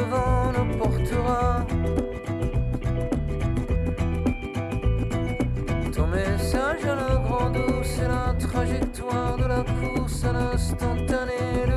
le vent nous portera. Ton message à la grande eau, c'est la trajectoire de la course à l'instantané.